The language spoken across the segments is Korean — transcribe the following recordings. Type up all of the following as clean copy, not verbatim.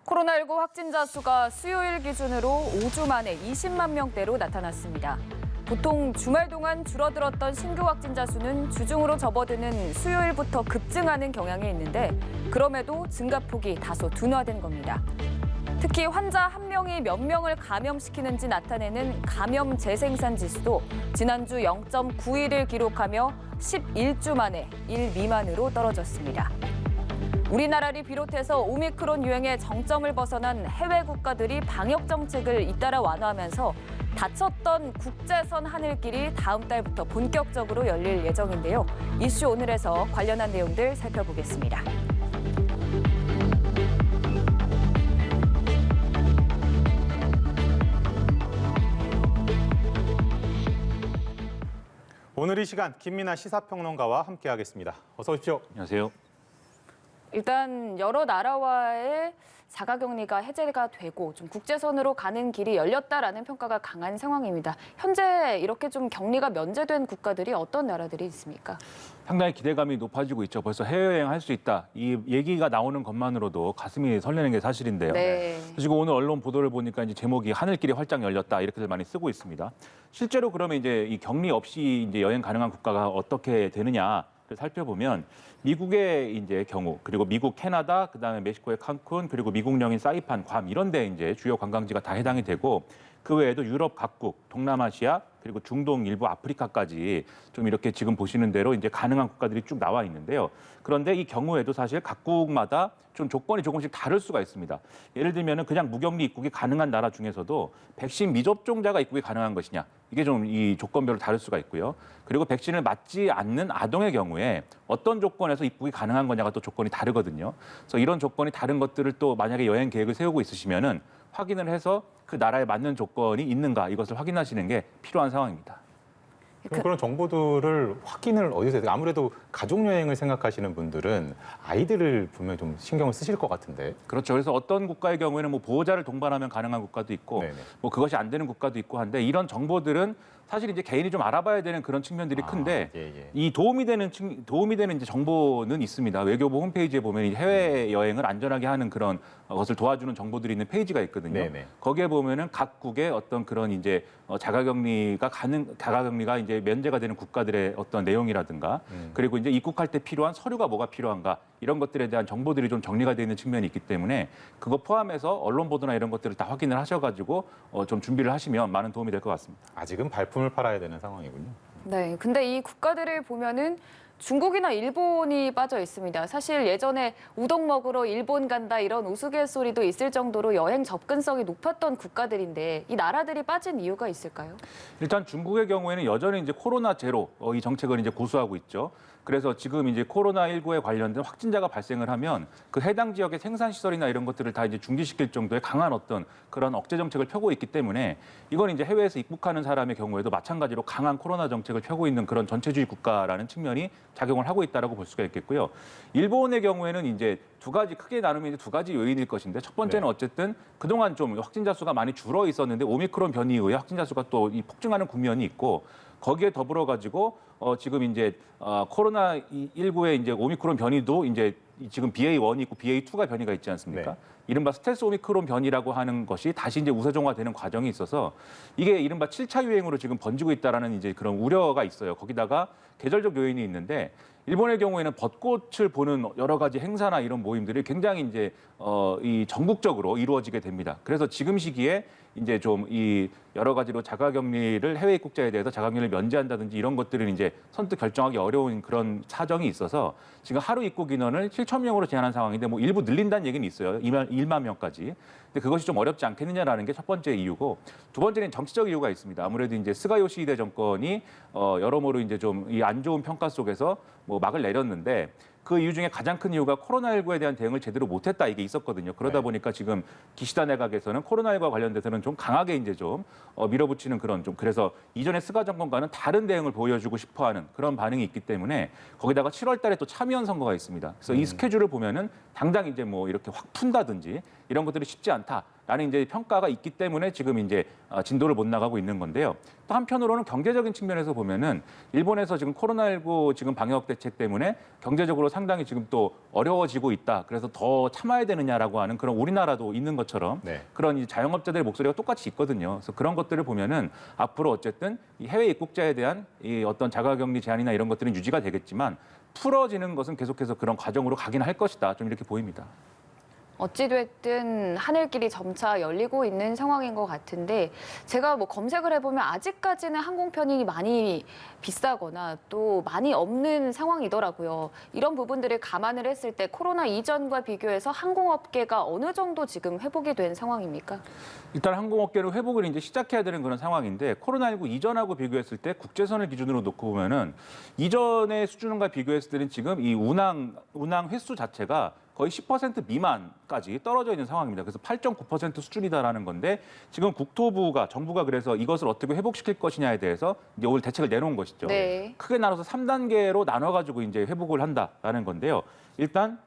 코로나19 확진자 수가 수요일 기준으로 5주 만에 20만 명대로 나타났습니다. 보통 주말 동안 줄어들었던 신규 확진자 수는 주중으로 접어드는 수요일부터 급증하는 경향이 있는데 그럼에도 증가폭이 다소 둔화된 겁니다. 특히 환자 한 명이 몇 명을 감염시키는지 나타내는 감염 재생산 지수도 지난주 0.91을 기록하며 11주 만에 1 미만으로 떨어졌습니다. 우리나라를 비롯해서 오미크론 유행의 정점을 벗어난 해외 국가들이 방역 정책을 잇따라 완화하면서 닫혔던 국제선 하늘길이 다음 달부터 본격적으로 열릴 예정인데요. 이슈 오늘에서 관련한 내용들 살펴보겠습니다. 오늘 이 시간 김민아 시사평론가와 함께하겠습니다. 어서 오십시오. 안녕하세요. 일단 여러 나라와의 자가격리가 해제가 되고 좀 국제선으로 가는 길이 열렸다라는 평가가 강한 상황입니다. 현재 이렇게 좀 격리가 면제된 국가들이 어떤 나라들이 있습니까? 상당히 기대감이 높아지고 있죠. 벌써 해외여행 할 수 있다. 이 얘기가 나오는 것만으로도 가슴이 설레는 게 사실인데요. 네. 그리고 오늘 언론 보도를 보니까 이제 제목이 하늘길이 활짝 열렸다 이렇게들 많이 쓰고 있습니다. 실제로 그러면 이제 이 격리 없이 이제 여행 가능한 국가가 어떻게 되느냐를 살펴보면 미국의 이제 경우 그리고 미국, 캐나다, 그다음에 멕시코의 칸쿤 그리고 미국령인 사이판, 괌 이런 데 이제 주요 관광지가 다 해당이 되고 그 외에도 유럽 각국, 동남아시아 그리고 중동, 일부 아프리카까지 좀 이렇게 지금 보시는 대로 이제 가능한 국가들이 쭉 나와 있는데요. 그런데 이 경우에도 사실 각국마다 좀 조건이 조금씩 다를 수가 있습니다. 예를 들면은 그냥 무격리 입국이 가능한 나라 중에서도 백신 미접종자가 입국이 가능한 것이냐 이게 좀 이 조건별로 다를 수가 있고요. 그리고 백신을 맞지 않는 아동의 경우에 어떤 조건에서 입국이 가능한 거냐가 또 조건이 다르거든요. 그래서 이런 조건이 다른 것들을 또 만약에 여행 계획을 세우고 있으시면은 확인을 해서 그 나라에 맞는 조건이 있는가 이것을 확인하시는 게 필요한 상황입니다. 그럼 그런 정보들을 확인을 어디서 해요? 아무래도 가족 여행을 생각하시는 분들은 아이들을 분명히 좀 신경을 쓰실 것 같은데. 그렇죠. 그래서 어떤 국가의 경우에는 뭐 보호자를 동반하면 가능한 국가도 있고 네네. 뭐 그것이 안 되는 국가도 있고 한데 이런 정보들은 사실 이제 개인이 좀 알아봐야 되는 그런 측면들이 큰데 예. 이 도움이 되는 이제 정보는 있습니다. 외교부 홈페이지에 보면 이 해외 여행을 안전하게 하는 그런 것을 도와주는 정보들이 있는 페이지가 있거든요. 네네. 거기에 보면은 각국의 어떤 그런 이제 자가격리가 이제 면제가 되는 국가들의 어떤 내용이라든가 그리고 이제 입국할 때 필요한 서류가 뭐가 필요한가 이런 것들에 대한 정보들이 좀 정리가 되어 있는 측면이 있기 때문에 그거 포함해서 언론 보도나 이런 것들을 다 확인을 하셔가지고 좀 준비를 하시면 많은 도움이 될 것 같습니다. 아직은 발품을 팔아야 되는 상황이군요. 네, 근데 이 국가들을 보면은 중국이나 일본이 빠져 있습니다. 사실 예전에 우동 먹으러 일본 간다 이런 우스갯소리도 있을 정도로 여행 접근성이 높았던 국가들인데 이 나라들이 빠진 이유가 있을까요? 일단 중국의 경우에는 여전히 이제 코로나 제로 이 정책을 이제 고수하고 있죠. 그래서 지금 이제 코로나19에 관련된 확진자가 발생을 하면 그 해당 지역의 생산 시설이나 이런 것들을 다 이제 중지시킬 정도의 강한 어떤 그런 억제 정책을 펴고 있기 때문에 이건 이제 해외에서 입국하는 사람의 경우에도 마찬가지로 강한 코로나 정책을 펴고 있는 그런 전체주의 국가라는 측면이 작용을 하고 있다라고 볼 수가 있겠고요. 일본의 경우에는 이제 크게 나누면 이제 두 가지 요인일 것인데 첫 번째는 네. 어쨌든 그동안 좀 확진자 수가 많이 줄어 있었는데 오미크론 변이 이후에 확진자 수가 또 이 폭증하는 국면이 있고 거기에 더불어 가지고 지금 이제 코로나19의 이제 오미크론 변이도 이제 지금 BA1이 있고 BA2가 변이가 있지 않습니까? 네. 이른바 스텔스 오미크론 변이라고 하는 것이 다시 이제 우세종화되는 과정이 있어서 이게 이른바 7차 유행으로 지금 번지고 있다라는 이제 그런 우려가 있어요. 거기다가 계절적 요인이 있는데 일본의 경우에는 벚꽃을 보는 여러 가지 행사나 이런 모임들이 굉장히 이제 이 전국적으로 이루어지게 됩니다. 그래서 지금 시기에 이제 좀 이 여러 가지로 자가격리를 해외 입국자에 대해서 자가격리를 면제한다든지 이런 것들은 이제 선뜻 결정하기 어려운 그런 사정이 있어서 지금 하루 입국 인원을 7천 명으로 제한한 상황인데 뭐 일부 늘린다는 얘기는 있어요. 1만 명까지. 근데 그것이 좀 어렵지 않겠느냐라는 게 첫 번째 이유고 두 번째는 정치적 이유가 있습니다. 아무래도 이제 스가 요시히데 정권이 여러모로 이제 좀 이 안 좋은 평가 속에서 뭐 막을 내렸는데 그 이유 중에 가장 큰 이유가 코로나19에 대한 대응을 제대로 못했다 이게 있었거든요. 그러다 네. 보니까 지금 기시다 내각에서는 코로나19와 관련돼서는 좀 강하게 이제 좀 밀어붙이는 그런 좀 그래서 이전의 스가 정권과는 다른 대응을 보여주고 싶어하는 그런 반응이 있기 때문에 거기다가 7월달에 또 참의원 선거가 있습니다. 그래서 이 스케줄을 보면은 당장 이제 뭐 이렇게 확 푼다든지 이런 것들이 쉽지 않다라는 이제 평가가 있기 때문에 지금 이제 진도를 못 나가고 있는 건데요. 또 한편으로는 경제적인 측면에서 보면은 일본에서 지금 코로나19 지금 방역 대책 때문에 경제적으로 상당히 지금 또 어려워지고 있다. 그래서 더 참아야 되느냐라고 하는 그런 우리나라도 있는 것처럼 네. 그런 이 자영업자들의 목소리가 똑같이 있거든요. 그래서 그런 것들을 보면은 앞으로 어쨌든 이 해외 입국자에 대한 이 어떤 자가격리 제한이나 이런 것들은 유지가 되겠지만 풀어지는 것은 계속해서 그런 과정으로 가긴 할 것이다. 좀 이렇게 보입니다. 어찌됐든 하늘길이 점차 열리고 있는 상황인 것 같은데 제가 뭐 검색을 해보면 아직까지는 항공편이 많이 비싸거나 또 많이 없는 상황이더라고요. 이런 부분들을 감안을 했을 때 코로나 이전과 비교해서 항공업계가 어느 정도 지금 회복이 된 상황입니까? 일단 항공업계는 회복을 이제 시작해야 되는 그런 상황인데 코로나19 이전하고 비교했을 때 국제선을 기준으로 놓고 보면은 이전의 수준과 비교했을 때는 지금 이 운항 횟수 자체가 거의 10% 미만까지 떨어져 있는 상황입니다. 그래서 8.9% 수준이다라는 건데 지금 국토부가 정부가 그래서 이것을 어떻게 회복시킬 것이냐에 대해서 이제 오늘 대책을 내놓은 것이죠. 네. 크게 나눠서 3단계로 나눠가지고 이제 회복을 한다라는 건데요. 일단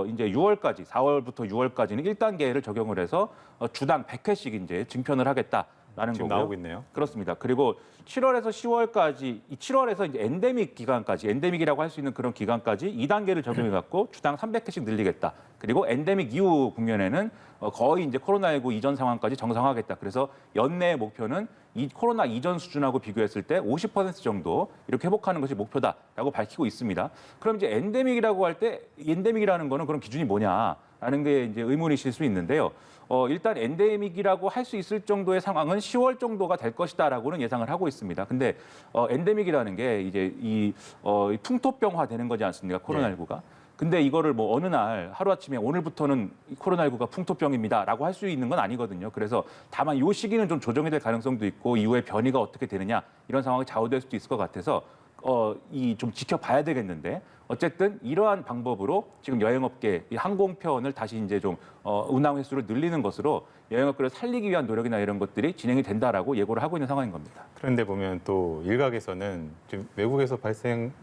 이제 6월까지 4월부터 6월까지는 1단계를 적용을 해서 주당 100회씩 이제 증편을 하겠다라는 지금 거고요. 나오고 있네요. 그렇습니다. 그리고 7월에서 10월까지, 7월에서 이제 엔데믹 기간까지, 엔데믹이라고 할 수 있는 그런 기간까지 2단계를 적용해 갖고 주당 300회씩 늘리겠다. 그리고 엔데믹 이후 국면에는 거의 이제 코로나19 이전 상황까지 정상화하겠다. 그래서 연내 목표는 이 코로나 이전 수준하고 비교했을 때 50% 정도 이렇게 회복하는 것이 목표다라고 밝히고 있습니다. 그럼 이제 엔데믹이라고 할 때 엔데믹이라는 거는 그런 기준이 뭐냐라는 게 이제 의문이실 수 있는데요. 일단 엔데믹이라고 할 수 있을 정도의 상황은 10월 정도가 될 것이다라고는 예상을 하고 있습니다. 근데 엔데믹이라는 게 이제 이 풍토병화 되는 거지 않습니까? 코로나19가. 근데 이거를 뭐 어느 날 하루아침에 오늘부터는 코로나19가 풍토병입니다라고 할 수 있는 건 아니거든요. 그래서 다만 이 시기는 좀 조정이 될 가능성도 있고 이후에 변이가 어떻게 되느냐 이런 상황이 좌우될 수도 있을 것 같아서 이 좀 지켜봐야 되겠는데 어쨌든 이러한 방법으로 지금 여행업계 이 항공편을 다시 이제 좀 운항 횟수를 늘리는 것으로 여행업계를 살리기 위한 노력이나 이런 것들이 진행이 된다라고 예고를 하고 있는 상황인 겁니다. 그런데 보면 또 일각에서는 지금 외국에서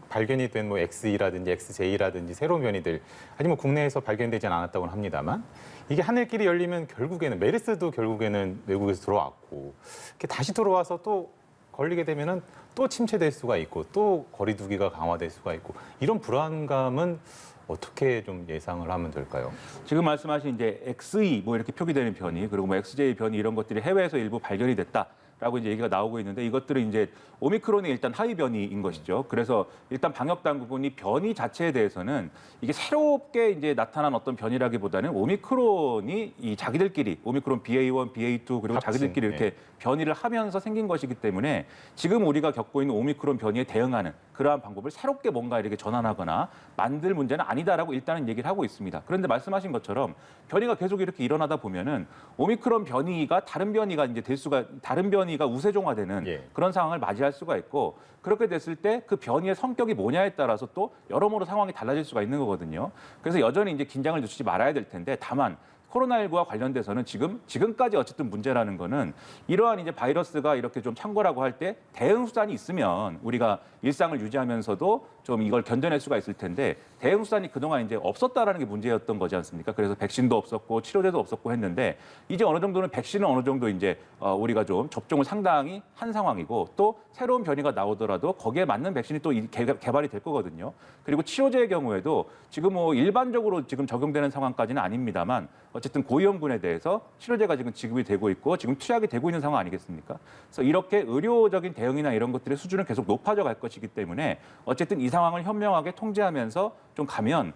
발견이 된 뭐 XE라든지 XJ라든지 새로운 변이들 아니면 국내에서 발견되지는 않았다고는 합니다만 이게 하늘길이 열리면 결국에는 메르스도 결국에는 외국에서 들어왔고 이렇게 다시 들어와서 또 걸리게 되면은 또 침체될 수가 있고 또 거리두기가 강화될 수가 있고 이런 불안감은 어떻게 좀 예상을 하면 될까요? 지금 말씀하신 이제 XE 뭐 이렇게 표기되는 변이 그리고 뭐 XJ 변이 이런 것들이 해외에서 일부 발견이 됐다라고 이제 얘기가 나오고 있는데 이것들은 이제 오미크론이 일단 하위 변이인 것이죠. 그래서 일단 방역 당국은 이 변이 자체에 대해서는 이게 새롭게 이제 나타난 어떤 변이라기보다는 오미크론이 이 자기들끼리 오미크론 BA1, BA2 그리고 자기들끼리 이렇게 변이를 하면서 생긴 것이기 때문에 지금 우리가 겪고 있는 오미크론 변이에 대응하는 그러한 방법을 새롭게 뭔가 이렇게 전환하거나 만들 문제는 아니다라고 일단은 얘기를 하고 있습니다. 그런데 말씀하신 것처럼 변이가 계속 이렇게 일어나다 보면은 오미크론 변이가 다른 변이가 이제 될 수가 다른 변이가 우세종화되는 그런 상황을 맞이할 수가 있고 그렇게 됐을 때 그 변이의 성격이 뭐냐에 따라서 또 여러모로 상황이 달라질 수가 있는 거거든요. 그래서 여전히 이제 긴장을 늦추지 말아야 될 텐데 다만 코로나19와 관련돼서는 지금까지 어쨌든 문제라는 거는 이러한 이제 바이러스가 이렇게 좀 창궐하고 할 때 대응 수단이 있으면 우리가 일상을 유지하면서도 좀 이걸 견뎌낼 수가 있을 텐데 대응 수단이 그동안 이제 없었다라는 게 문제였던 거지 않습니까? 그래서 백신도 없었고 치료제도 없었고 했는데 이제 어느 정도는 백신은 어느 정도 이제 우리가 좀 접종을 상당히 한 상황이고 또 새로운 변이가 나오더라도 거기에 맞는 백신이 또 개발이 될 거거든요. 그리고 치료제의 경우에도 지금 뭐 일반적으로 지금 적용되는 상황까지는 아닙니다만 어쨌든 고위험군에 대해서 치료제가 지금 지급이 되고 있고 지금 투약이 되고 있는 상황 아니겠습니까? 그래서 이렇게 의료적인 대응이나 이런 것들의 수준은 계속 높아져 갈 것이기 때문에 어쨌든 이 상황을 현명하게 통제하면서 좀 가면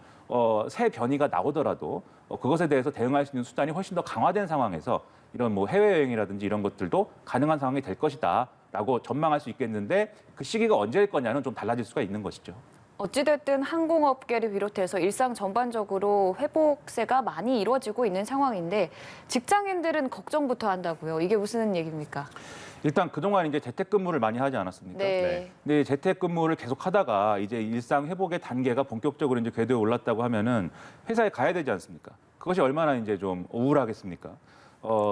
새 변이가 나오더라도 그것에 대해서 대응할 수 있는 수단이 훨씬 더 강화된 상황에서 이런 뭐 해외여행이라든지 이런 것들도 가능한 상황이 될 것이다라고 전망할 수 있겠는데 그 시기가 언제일 거냐는 좀 달라질 수가 있는 것이죠. 어찌됐든 항공업계를 비롯해서 일상 전반적으로 회복세가 많이 이루어지고 있는 상황인데 직장인들은 걱정부터 한다고요. 이게 무슨 얘기입니까? 일단 그동안 이제 재택근무를 많이 하지 않았습니까? 네. 근데 재택근무를 계속 하다가 이제 일상 회복의 단계가 본격적으로 이제 궤도에 올랐다고 하면은 회사에 가야 되지 않습니까? 그것이 얼마나 이제 좀 우울하겠습니까?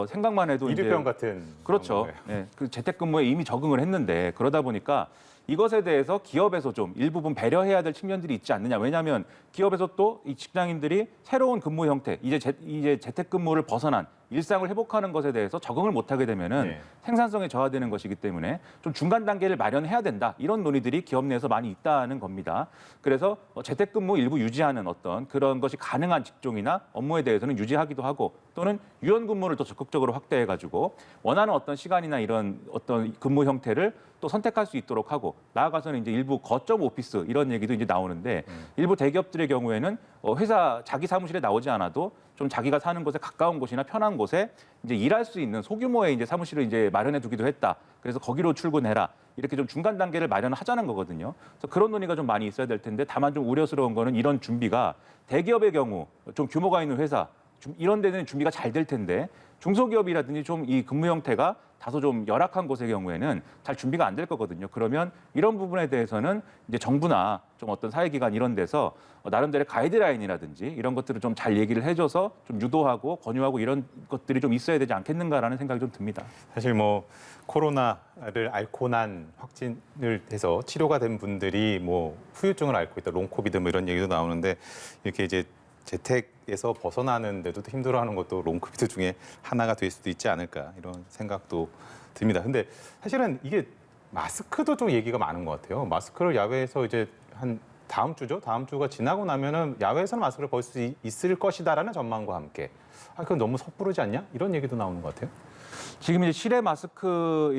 생각만 해도 이류병 같은 그렇죠. 네, 그 재택근무에 이미 적응을 했는데 그러다 보니까 이것에 대해서 기업에서 좀 일부분 배려해야 될 측면들이 있지 않느냐. 왜냐하면 기업에서 또 이 직장인들이 새로운 근무 형태, 이제 재택근무를 벗어난 일상을 회복하는 것에 대해서 적응을 못하게 되면은 네. 생산성이 저하되는 것이기 때문에 좀 중간 단계를 마련해야 된다. 이런 논의들이 기업 내에서 많이 있다는 겁니다. 그래서 재택근무 일부 유지하는 어떤 그런 것이 가능한 직종이나 업무에 대해서는 유지하기도 하고 또는 유연근무를 더 적극적으로 확대해가지고 원하는 어떤 시간이나 이런 어떤 근무 형태를 또 선택할 수 있도록 하고 나아가서는 이제 일부 거점 오피스 이런 얘기도 이제 나오는데 일부 대기업들의 경우에는 회사 자기 사무실에 나오지 않아도 좀 자기가 사는 곳에 가까운 곳이나 편한 곳에 이제 일할 수 있는 소규모의 이제 사무실을 이제 마련해 두기도 했다. 그래서 거기로 출근해라. 이렇게 좀 중간 단계를 마련하자는 거거든요. 그래서 그런 논의가 좀 많이 있어야 될 텐데 다만 좀 우려스러운 거는 이런 준비가 대기업의 경우 좀 규모가 있는 회사 이런 데는 준비가 잘 될 텐데 중소기업이라든지 좀 이 근무 형태가 다소 좀 열악한 곳의 경우에는 잘 준비가 안 될 거거든요. 그러면 이런 부분에 대해서는 이제 정부나 좀 어떤 사회기관 이런 데서 나름대로 가이드라인이라든지 이런 것들을 좀 잘 얘기를 해줘서 좀 유도하고 권유하고 이런 것들이 좀 있어야 되지 않겠는가라는 생각이 좀 듭니다. 사실 뭐 코로나를 앓고 난 확진을 해서 치료가 된 분들이 뭐 후유증을 앓고 있다, 롱코비드 뭐 이런 얘기도 나오는데 이렇게 이제 재택에서 벗어나는데도 힘들어하는 것도 롱코비드 중에 하나가 될 수도 있지 않을까 이런 생각도 듭니다. 근데 사실은 이게 마스크도 좀 얘기가 많은 것 같아요. 마스크를 야외에서 이제 한 다음 주죠. 다음 주가 지나고 나면은 야외에서는 마스크를 벗을 수 있을 것이다라는 전망과 함께 그건 너무 섣부르지 않냐? 이런 얘기도 나오는 것 같아요. 지금 이제 실외 마스크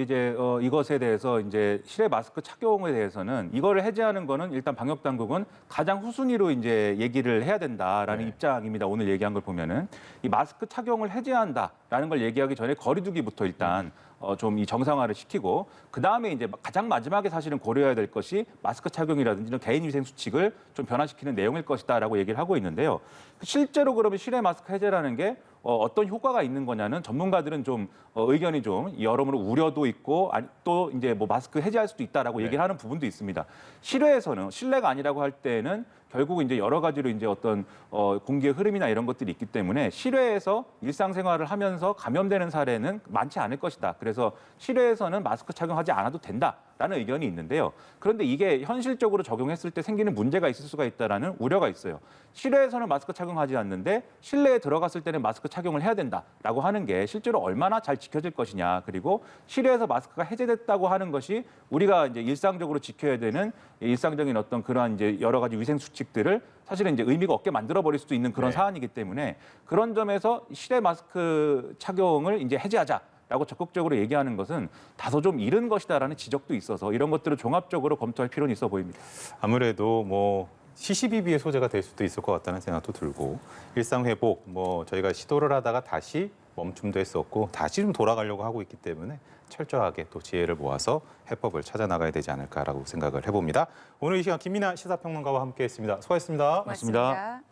이것에 대해서 이제 실외 마스크 착용에 대해서는 이거를 해제하는 거는 일단 방역 당국은 가장 후순위로 이제 얘기를 해야 된다라는 네. 입장입니다. 오늘 얘기한 걸 보면은 이 마스크 착용을 해제한다라는 걸 얘기하기 전에 거리두기부터 일단 좀 이 정상화를 시키고 그 다음에 이제 가장 마지막에 사실은 고려해야 될 것이 마스크 착용이라든지 이런 개인위생 수칙을 좀 변화시키는 내용일 것이다라고 얘기를 하고 있는데요. 실제로 그러면 실외 마스크 해제라는 게 어떤 효과가 있는 거냐는 전문가들은 좀 의견이 좀 여러모로 우려도 있고 또 이제 뭐 마스크 해제할 수도 있다라고 네. 얘기를 하는 부분도 있습니다. 실외에서는 실내가 아니라고 할 때는 결국 이제 여러 가지로 이제 어떤 공기의 흐름이나 이런 것들이 있기 때문에 실외에서 일상생활을 하면서 감염되는 사례는 많지 않을 것이다. 그래서 실외에서는 마스크 착용하지 않아도 된다라는 의견이 있는데요. 그런데 이게 현실적으로 적용했을 때 생기는 문제가 있을 수가 있다라는 우려가 있어요. 실외에서는 마스크 착용하지 않는데 실내에 들어갔을 때는 마스크 착용을 해야 된다라고 하는 게 실제로 얼마나 잘 지켜질 것이냐. 그리고 실외에서 마스크가 해제됐다고 하는 것이 우리가 이제 일상적으로 지켜야 되는 일상적인 어떤 그러한 이제 여러 가지 위생 수칙들을 사실은 이제 의미가 없게 만들어 버릴 수도 있는 그런 네. 사안이기 때문에 그런 점에서 실외 마스크 착용을 이제 해제하자라고 적극적으로 얘기하는 것은 다소 좀 이른 것이다라는 지적도 있어서 이런 것들을 종합적으로 검토할 필요는 있어 보입니다. 아무래도 뭐 시시비비의 소재가 될 수도 있을 것 같다는 생각도 들고 일상 회복 뭐 저희가 시도를 하다가 다시 멈춤도 했었고 다시 좀 돌아가려고 하고 있기 때문에 철저하게 또 지혜를 모아서 해법을 찾아 나가야 되지 않을까라고 생각을 해봅니다. 오늘 이 시간 김민아 시사평론가와 함께했습니다. 수고하셨습니다. 고맙습니다. 고맙습니다.